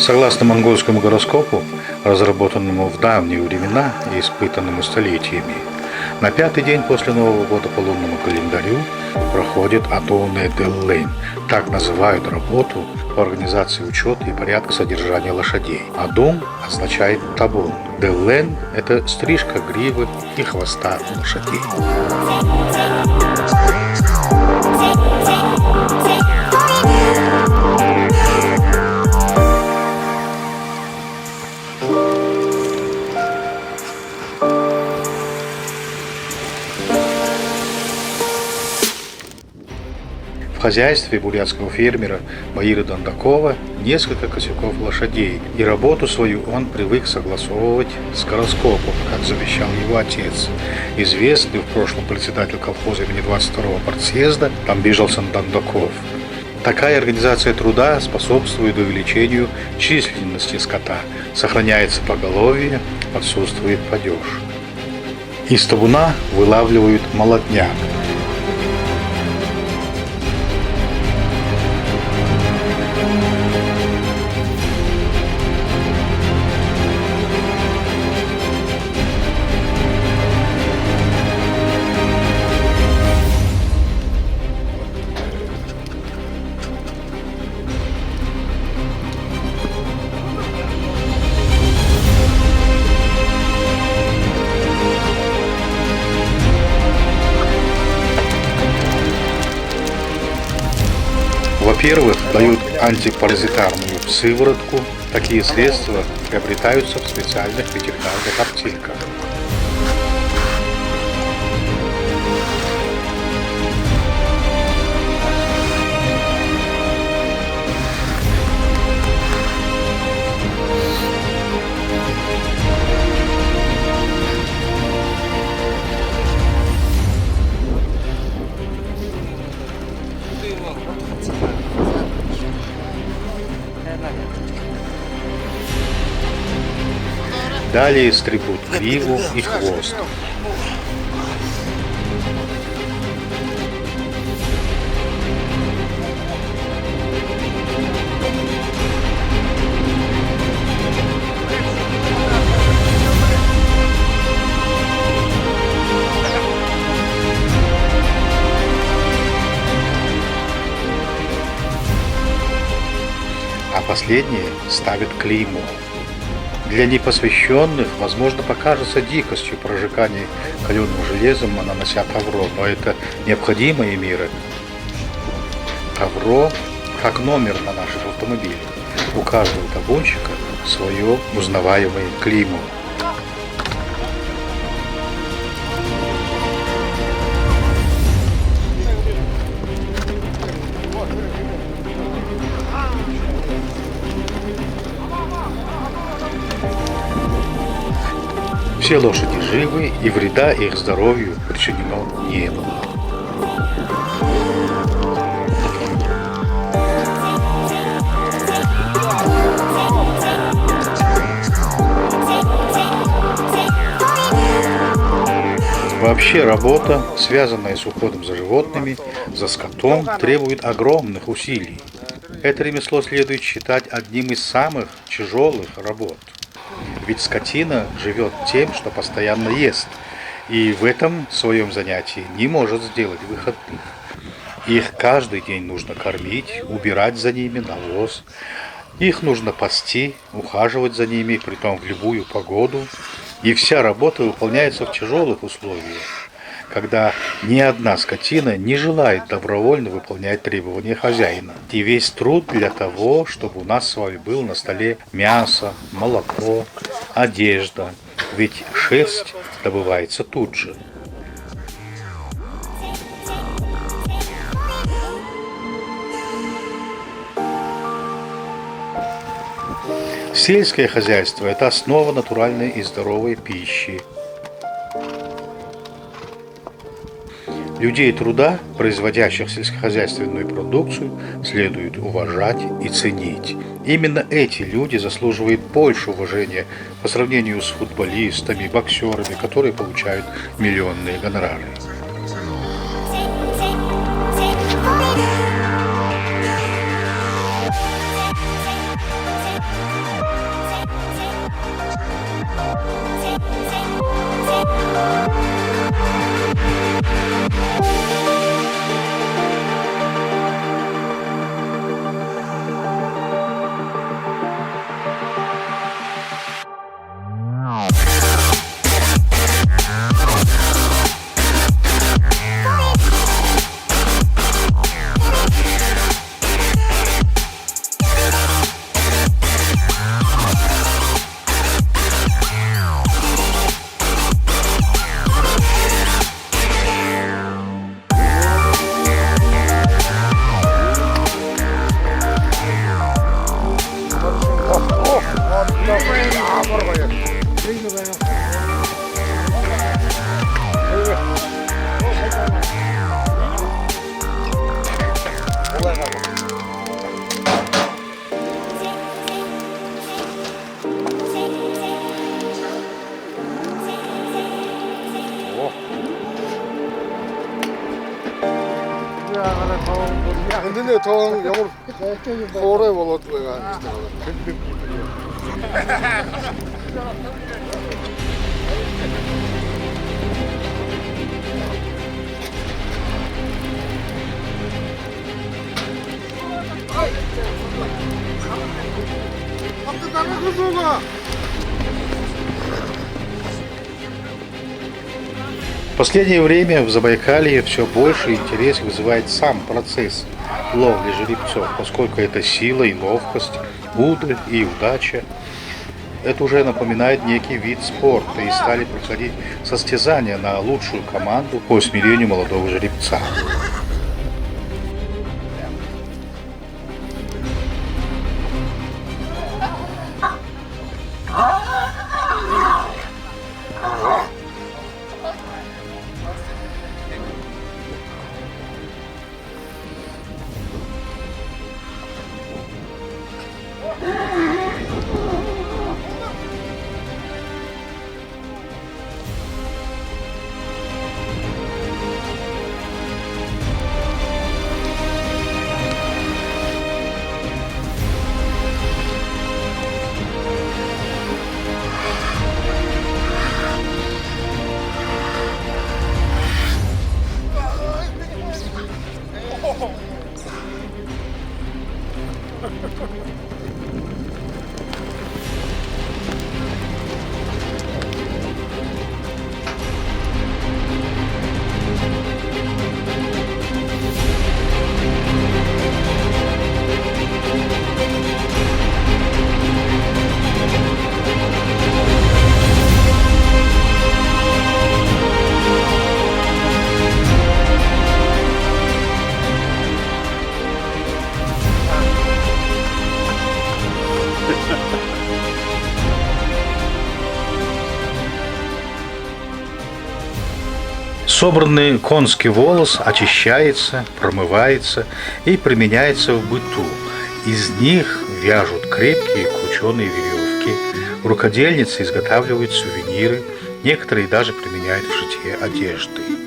Согласно монгольскому гороскопу, разработанному в давние времена и испытанному столетиями, на 5-й день после Нового года по лунному календарю проходит Атоне Деллейн. Так называют работу по организации учета и порядка содержания лошадей. Адон означает табун. Деллейн – это стрижка гривы и хвоста лошадей. В хозяйстве бурятского фермера Баиры Дондакова несколько косяков лошадей, и работу свою он привык согласовывать с гороскопом, как завещал его отец, известный в прошлом председатель колхоза имени 22-го партсъезда Тамбижалсан Дондаков. Такая организация труда способствует увеличению численности скота, сохраняется поголовье, отсутствует падеж. Из табуна вылавливают молодняк. Во-первых, дают антипаразитарную сыворотку. Такие средства приобретаются в специальных ветеринарных аптеках. Далее стригут гриву и хвост. А последние ставят клеймо. Для непосвященных, возможно, покажется дикостью прожигание каленым железом, нанося тавро, но это необходимые меры. Тавро как номер на наших автомобилях. У каждого табунщика свое узнаваемое клеймо. Все лошади живы, и вреда их здоровью причинено не было. Вообще работа, связанная с уходом за животными, за скотом, требует огромных усилий. Это ремесло следует считать одним из самых тяжелых работ. Ведь скотина живет тем, что постоянно ест, и в этом своем занятии не может сделать выходных. Их каждый день нужно кормить, убирать за ними навоз. Их нужно пасти, ухаживать за ними, притом в любую погоду. И вся работа выполняется в тяжелых условиях, когда ни одна скотина не желает добровольно выполнять требования хозяина. И весь труд для того, чтобы у нас с вами было на столе мясо, молоко, одежда. Ведь шерсть добывается тут же. Сельское хозяйство – это основа натуральной и здоровой пищи. Людей труда, производящих сельскохозяйственную продукцию, следует уважать и ценить. Именно эти люди заслуживают больше уважения по сравнению с футболистами, боксерами, которые получают миллионные гонорары. 근데 더 영어로 오래 걸었다가 В последнее время в Забайкалье все больше интерес вызывает сам процесс ловли жеребцов, поскольку это сила и ловкость, удаль и удача. Это уже напоминает некий вид спорта, и стали проходить состязания на лучшую команду по усмирению молодого жеребца. Собранный конский волос очищается, промывается и применяется в быту. Из них вяжут крепкие крученые веревки, рукодельницы изготавливают сувениры, некоторые даже применяют в шитье одежды.